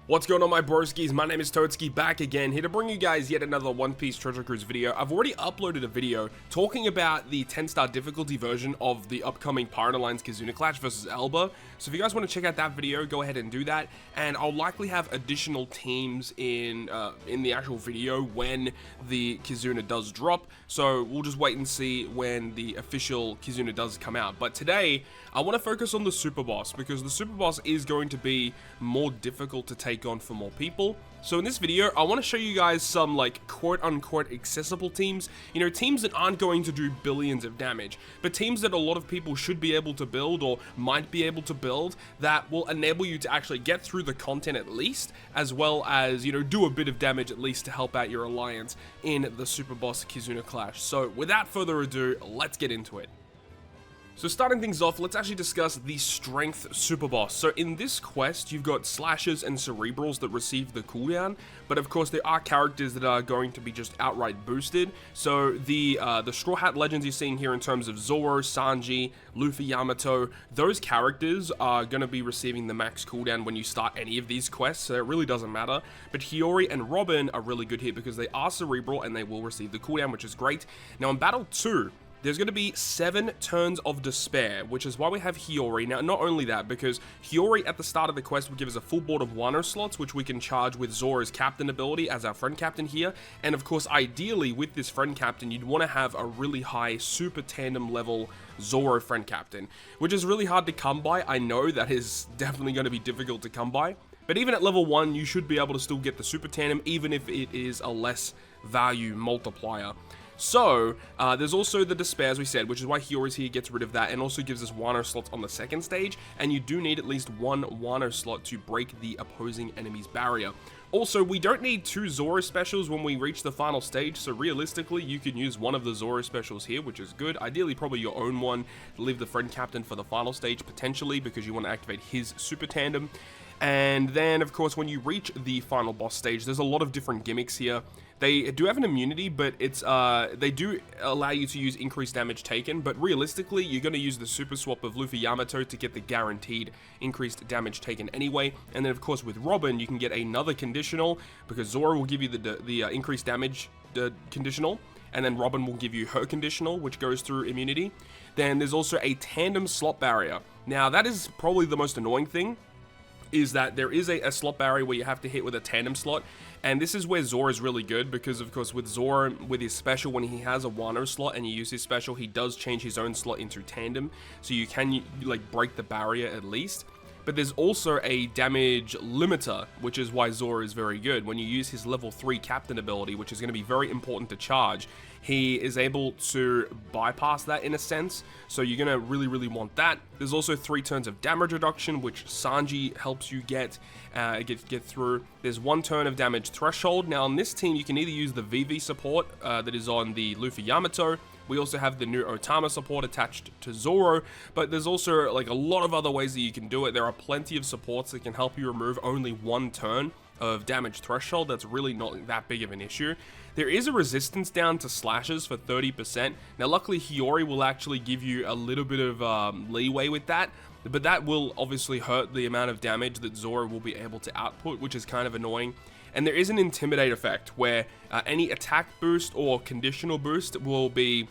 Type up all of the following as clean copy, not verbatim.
What's going on, my broskiis? My name is Toadskii, back again, here to bring you guys yet another One Piece Treasure Cruise video. I've already uploaded a video talking about the 10-star difficulty version of the upcoming Pirate Alliance Kizuna Clash versus ALBER. So if you guys want to check out that video, go ahead and do that. And I'll likely have additional teams in the actual video when the Kizuna does drop. So we'll just wait and see when the official Kizuna does come out. But today, I want to focus on the Super Boss, because the Super Boss is going to be more difficult to take on for more people. So in this video, I want to show you guys some like quote-unquote accessible teams, you know, teams that aren't going to do billions of damage, but teams that a lot of people should be able to build or might be able to build that will enable you to actually get through the content at least, as well as, you know, do a bit of damage at least to help out your alliance in the Super Boss Kizuna Clash. So without further ado, let's get into it. So starting things off, let's actually discuss the Strength Super Boss. So in this quest, you've got Slashers and Cerebrals that receive the cooldown, but of course there are characters that are going to be just outright boosted. So the Straw Hat Legends you're seeing here in terms of Zoro, Sanji, Luffy, Yamato, those characters are going to be receiving the max cooldown when you start any of these quests, so it really doesn't matter. But Hiyori and Robin are really good here because they are Cerebral and they will receive the cooldown, which is great. Now in Battle 2, there's going to be 7 turns of despair, which is why we have Hiyori. Now, not only that, because Hiyori at the start of the quest will give us a full board of Wano slots, which we can charge with Zoro's captain ability as our friend captain here. And of course, ideally, with this friend captain, you'd want to have a really high super tandem level Zoro friend captain, which is really hard to come by. I know that is definitely going to be difficult to come by. But even at level 1, you should be able to still get the super tandem, even if it is a less value multiplier. So, there's also the Despair, as we said, which is why Hiyori's here, gets rid of that, and also gives us Wano slots on the second stage, and you do need at least 1 Wano slot to break the opposing enemy's barrier. Also, we don't need 2 Zoro specials when we reach the final stage, so realistically, you can use one of the Zoro specials here, which is good. Ideally, probably your own one, leave the friend captain for the final stage, potentially, because you want to activate his super tandem. And then, of course, when you reach the final boss stage, there's a lot of different gimmicks here. They do have an immunity, but it's they do allow you to use increased damage taken, but realistically, you're going to use the super swap of Luffy Yamato to get the guaranteed increased damage taken anyway. And then, of course, with Robin, you can get another conditional, because Zoro will give you the increased damage conditional, and then Robin will give you her conditional, which goes through immunity. Then there's also a tandem slot barrier. Now, that is probably the most annoying thing, is that there is a slot barrier where you have to hit with a tandem slot, and this is where Zoro is really good, because of course with Zoro, with his special, when he has a Wano slot and you use his special, he does change his own slot into tandem, so you can like break the barrier at least. But there's also a damage limiter, which is why Zoro is very good. When you use his level 3 captain ability, which is going to be very important to charge, he is able to bypass that in a sense, so you're going to really want that. There's also 3 turns of damage reduction, which Sanji helps you get through. There's 1 turn of damage threshold. Now on this team, you can either use the VV support that is on the Luffy Yamato. We also have the new Otama support attached to Zoro, but there's also like a lot of other ways that you can do it. There are plenty of supports that can help you remove only 1 turn of damage threshold. That's really not that big of an issue. There is a resistance down to slashes for 30%. Now luckily Hiyori will actually give you a little bit of leeway with that, but that will obviously hurt the amount of damage that Zoro will be able to output, which is kind of annoying. And there is an Intimidate effect where any attack boost or conditional boost will be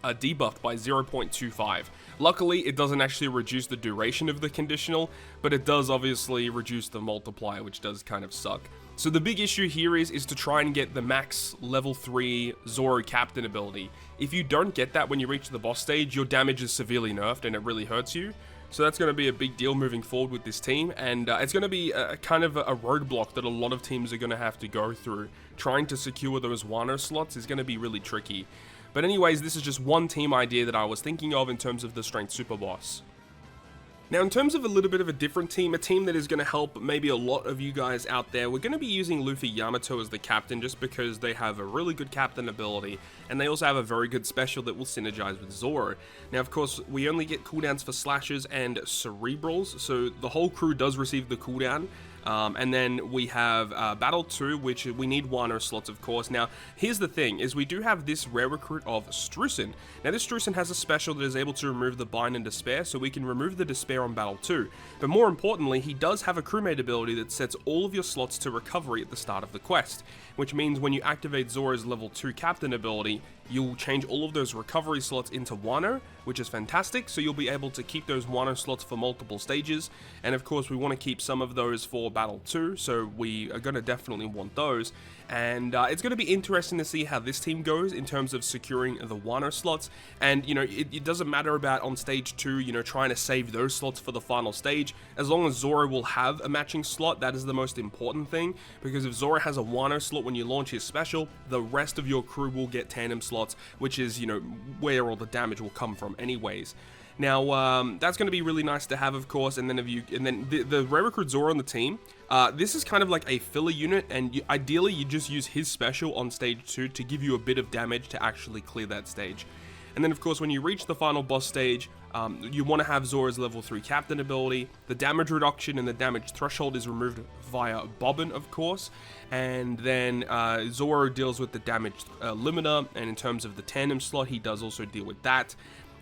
debuffed by 0.25. Luckily, it doesn't actually reduce the duration of the conditional, but it does obviously reduce the multiplier, which does kind of suck. So the big issue here is to try and get the max level 3 Zoro captain ability. If you don't get that when you reach the boss stage, your damage is severely nerfed and it really hurts you. So that's going to be a big deal moving forward with this team, and it's going to be a kind of a roadblock that a lot of teams are going to have to go through. Trying to secure those Wano slots is going to be really tricky. But anyways, this is just one team idea that I was thinking of in terms of the Strength Super Boss. Now, in terms of a little bit of a different team, a team that is going to help maybe a lot of you guys out there, we're going to be using Luffy Yamato as the captain just because they have a really good captain ability, and they also have a very good special that will synergize with Zoro. Now, of course, we only get cooldowns for Slashers and Cerebrals, so the whole crew does receive the cooldown. And then we have Battle 2, which we need Wano slots, of course. Now, here's the thing, is we do have this rare recruit of Strusen. Now, this Strusen has a special that is able to remove the Bind and Despair, so we can remove the Despair fair on Battle 2. But more importantly, he does have a crewmate ability that sets all of your slots to recovery at the start of the quest, which means when you activate Zora's level 2 captain ability, you'll change all of those recovery slots into Wano, which is fantastic, so you'll be able to keep those Wano slots for multiple stages, and of course we want to keep some of those for Battle 2, so we are going to definitely want those, and it's going to be interesting to see how this team goes in terms of securing the Wano slots, and you know, it doesn't matter about on stage 2, you know, trying to save those slots for the final stage, as long as Zora will have a matching slot, that is the most important thing, because if Zora has a Wano slot when you launch his special, the rest of your crew will get tandem slots, which is, you know, where all the damage will come from anyways. Now, that's going to be really nice to have, of course, and then the rare recruit Zora on the team, this is kind of like a filler unit, and ideally you just use his special on stage 2 to give you a bit of damage to actually clear that stage. And then, of course, when you reach the final boss stage, you want to have Zora's level 3 captain ability. The damage reduction and the damage threshold is removed via Bobbin, of course. And then Zora deals with the damage limiter, and in terms of the tandem slot, he does also deal with that.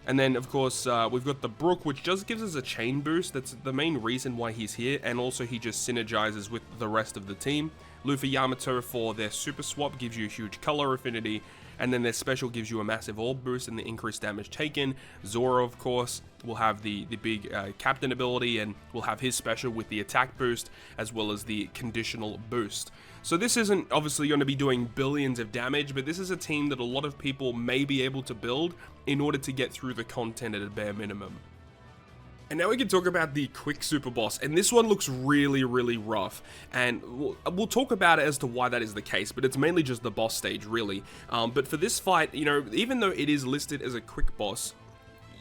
And then, of course, we've got the Brook, which just gives us a chain boost. That's the main reason why he's here, and also he just synergizes with the rest of the team. Luffy Yamato for their super swap gives you a huge color affinity, and then their special gives you a massive orb boost and the increased damage taken. Zora, of course, will have the big captain ability, and will have his special with the attack boost, as well as the conditional boost. So this isn't obviously going to be doing billions of damage, but this is a team that a lot of people may be able to build in order to get through the content at a bare minimum. And now we can talk about the quick super boss, and this one looks really, really rough, and we'll talk about it as to why that is the case, but it's mainly just the boss stage, really. But for this fight, you know, even though it is listed as a quick boss,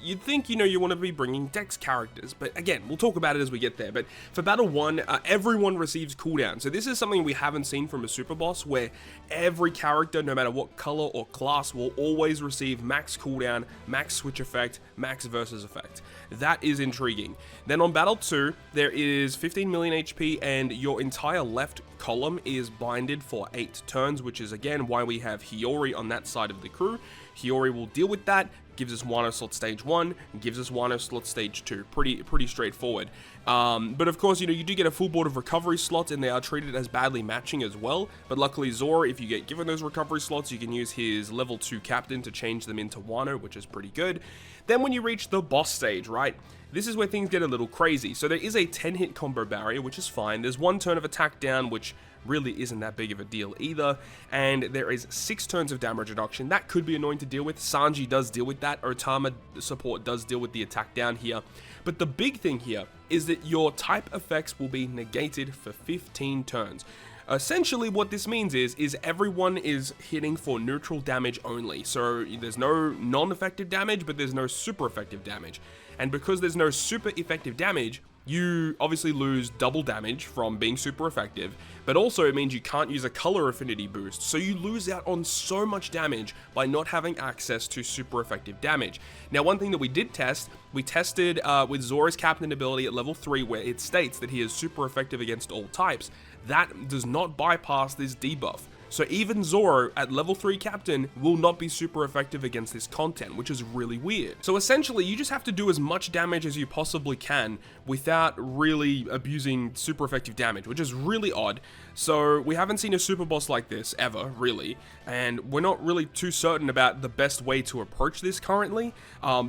you'd think, you know, you want to be bringing Dex characters, but again, we'll talk about it as we get there. But for Battle 1, everyone receives cooldown, so this is something we haven't seen from a super boss, where every character, no matter what color or class, will always receive max cooldown, max switch effect, max versus effect. That is intriguing. Then on Battle 2, there is 15 million HP, and your entire left column is binded for 8 turns, which is again why we have Hiyori on that side of the crew. Hiyori will deal with that, gives us Wano slot stage 1, gives us Wano slot stage 2. Pretty straightforward. But of course, you know, you do get a full board of recovery slots, and they are treated as badly matching as well. But luckily Zora, if you get given those recovery slots, you can use his level 2 captain to change them into Wano, which is pretty good. Then when you reach the boss stage, right? This is where things get a little crazy. So there is a 10-hit combo barrier, which is fine. There's 1 turn of attack down, which really isn't that big of a deal either, and there is 6 turns of damage reduction. That could be annoying to deal with. Sanji does deal with that. Otama support does deal with the attack down here. But the big thing here is that your type effects will be negated for 15 turns. Essentially what this means is everyone is hitting for neutral damage only. So there's no non-effective damage, but there's no super effective damage. And because there's no super effective damage, you obviously lose double damage from being super effective, but also it means you can't use a color affinity boost, so you lose out on so much damage by not having access to super effective damage. Now, one thing that we did test, we tested with Zora's captain ability at level 3, where it states that he is super effective against all types. That does not bypass this debuff. So even Zoro at level 3 captain will not be super effective against this content, which is really weird. So essentially, you just have to do as much damage as you possibly can without really abusing super effective damage, which is really odd. So we haven't seen a super boss like this ever, really, and we're not really too certain about the best way to approach this currently.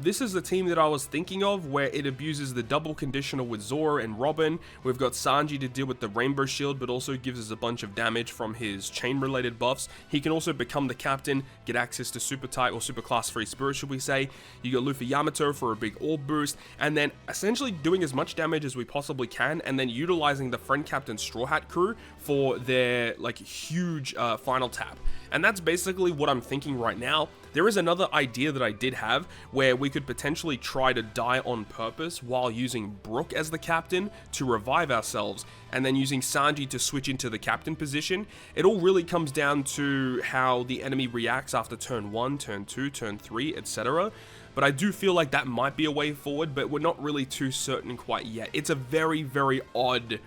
This is the team that I was thinking of, where it abuses the double conditional with Zoro and Robin. We've got Sanji to deal with the Rainbow Shield, but also gives us a bunch of damage from his chain-related buffs. He can also become the captain, get access to super type or super class 3 spirit, should we say. You got Luffy Yamato for a big orb boost, and then essentially doing as much damage as we possibly can, and then utilizing the friend captain Straw Hat crew for their like huge final tap. And that's basically what I'm thinking right now. There is another idea that I did have, where we could potentially try to die on purpose while using Brook as the captain to revive ourselves, and then using Sanji to switch into the captain position. It all really comes down to how the enemy reacts after turn 1, turn 2, turn 3, etc. But I do feel like that might be a way forward, but we're not really too certain quite yet. It's a very, very odd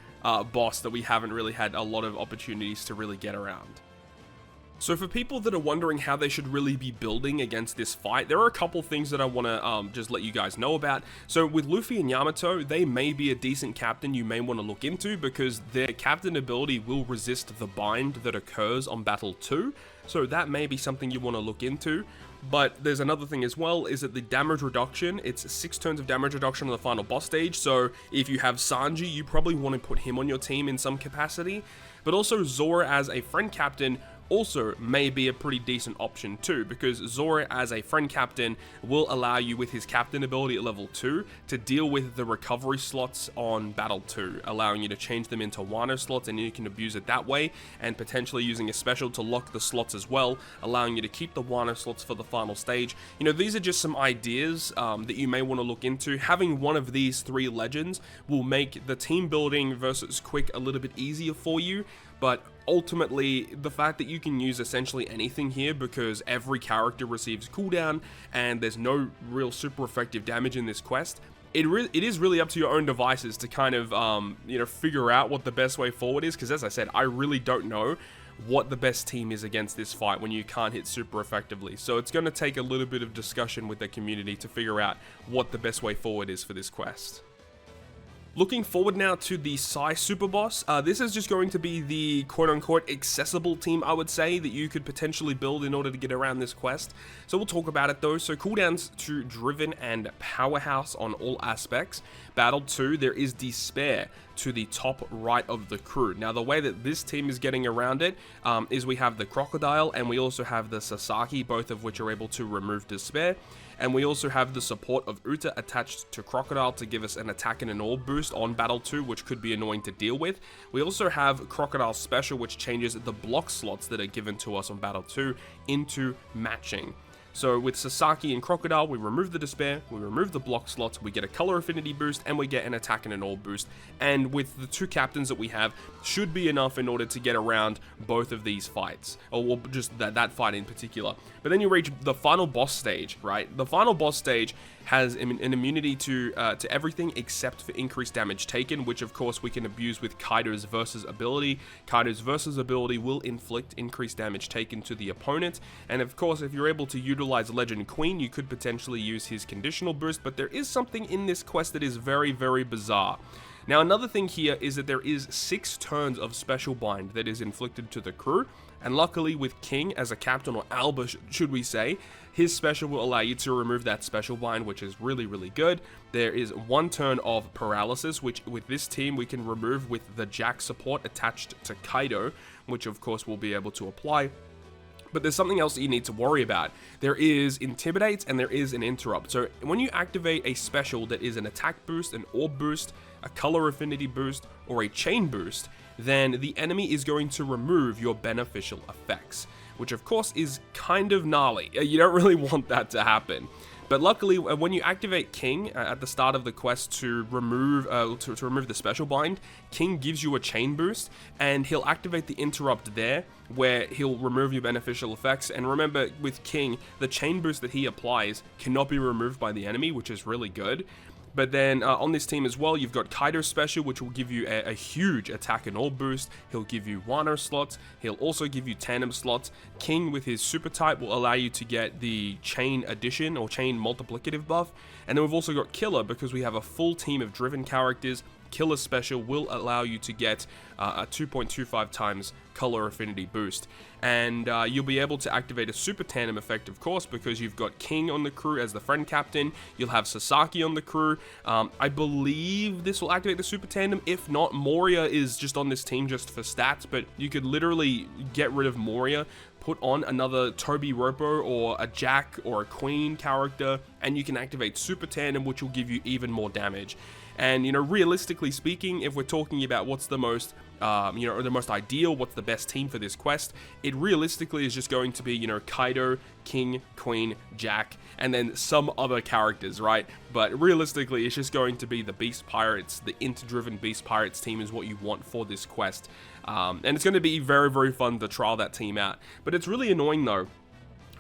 boss that we haven't really had a lot of opportunities to really get around. So for people that are wondering how they should really be building against this fight, there are a couple things that I want to just let you guys know about. So with Luffy and Yamato, they may be a decent captain you may want to look into because their captain ability will resist the bind that occurs on battle 2. So that may be something you want to look into. But there's another thing as well, is that the damage reduction, it's 6 turns of damage reduction on the final boss stage. So if you have Sanji, you probably want to put him on your team in some capacity. But also Zora as a friend captain also may be a pretty decent option too, because Zora as a friend captain will allow you with his captain ability at level 2 to deal with the recovery slots on battle 2, allowing you to change them into Wano slots, and you can abuse it that way, and potentially using a special to lock the slots as well, allowing you to keep the Wano slots for the final stage. You know, these are just some ideas that you may want to look into. Having one of these 3 legends will make the team building versus quick a little bit easier for you. But ultimately, the fact that you can use essentially anything here because every character receives cooldown and there's no real super effective damage in this quest, it is really up to your own devices to kind of, you know, figure out what the best way forward is. Because as I said, I really don't know what the best team is against this fight when you can't hit super effectively. So it's going to take a little bit of discussion with the community to figure out what the best way forward is for this quest. Looking forward now to the Sai Super Boss. This is just going to be the quote-unquote accessible team, I would say, that you could potentially build in order to get around this quest. So we'll talk about it though. So cooldowns to Driven and Powerhouse on all aspects. Battle 2, there is Despair to the top right of the crew. Now the way that this team is getting around it is we have the Crocodile and we also have the Sasaki, both of which are able to remove Despair. And we also have the support of Uta attached to Crocodile to give us an attack and an orb boost on Battle 2, which could be annoying to deal with. We also have Crocodile Special, which changes the block slots that are given to us on Battle 2 into matching. So with Sasaki and Crocodile, we remove the Despair, we remove the block slots, we get a color affinity boost, and we get an attack and an orb boost. And with the 2 captains that we have, should be enough in order to get around both of these fights, or just that fight in particular. But then you reach the final boss stage, right? The final boss stage has an immunity to everything except for increased damage taken, which of course we can abuse with Kaido's Versus ability. Kaido's Versus ability will inflict increased damage taken to the opponent, and of course if you're able to utilize Legend Queen, you could potentially use his conditional boost. But there is something in this quest that is very, very bizarre. Now another thing here is that there is 6 turns of special bind that is inflicted to the crew, and luckily with King as a captain, or ALBER should we say, his special will allow you to remove that special bind, which is really, really good. There is 1 turn of paralysis, which with this team we can remove with the Jack support attached to Kaido, which of course we'll be able to apply. But there's something else that you need to worry about. There is Intimidate and there is an Interrupt. So when you activate a special that is an attack boost, an orb boost, a color affinity boost, or a chain boost, then the enemy is going to remove your beneficial effects, which of course is kind of gnarly. You don't really want that to happen. But luckily, when you activate King at the start of the quest to remove the special bind, King gives you a chain boost, and he'll activate the interrupt there, where he'll remove your beneficial effects. And remember, with King, the chain boost that he applies cannot be removed by the enemy, which is really good. But then on this team as well, you've got Kaido's special, which will give you a huge attack and orb boost. He'll give you Wano slots. He'll also give you tandem slots. King with his super type will allow you to get the chain addition or chain multiplicative buff. And then we've also got Killer, because we have a full team of driven characters. Killer special will allow you to get a 2.25 times color affinity boost, and you'll be able to activate a super tandem effect, of course, because you've got King on the crew as the friend captain. You'll have Sasaki on the crew. I believe this will activate the super tandem. If not, Moria is just on this team just for stats, but you could literally get rid of Moria, put on another Toby Ropo or a Jack or a Queen character, and you can activate super tandem, which will give you even more damage. And, you know, realistically speaking, if we're talking about what's the most, the most ideal, what's the best team for this quest, it realistically is just going to be, Kaido, King, Queen, Jack, and then some other characters, right? But realistically, it's just going to be the Beast Pirates. The Int-driven Beast Pirates team is what you want for this quest. And it's going to be very, very fun to trial that team out. But it's really annoying, though,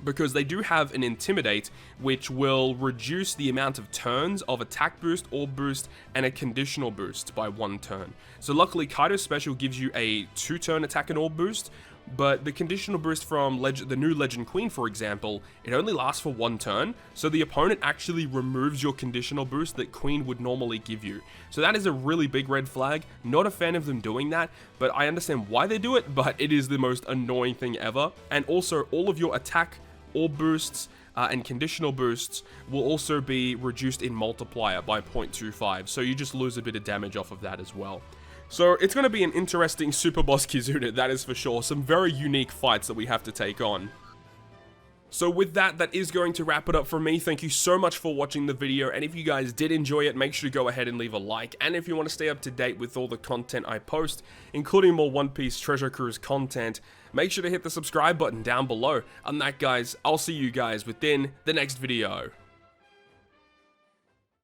because they do have an Intimidate, which will reduce the amount of turns of attack boost, orb boost, and a conditional boost by 1 turn. So luckily, Kaido's special gives you a 2-turn attack and orb boost, but the conditional boost from the new Legend Queen, for example, it only lasts for 1 turn, so the opponent actually removes your conditional boost that Queen would normally give you. So that is a really big red flag. Not a fan of them doing that, but I understand why they do it, but it is the most annoying thing ever. And also, all of your attack orb boosts and conditional boosts will also be reduced in multiplier by 0.25, so you just lose a bit of damage off of that as well. So it's going to be an interesting Super Boss Kizuna, that is for sure. Some very unique fights that we have to take on. So with that, that is going to wrap it up for me. Thank you so much for watching the video, and if you guys did enjoy it, make sure to go ahead and leave a like. And if you want to stay up to date with all the content I post, including more One Piece Treasure Cruise content, make sure to hit the subscribe button down below. On that, guys, I'll see you guys within the next video.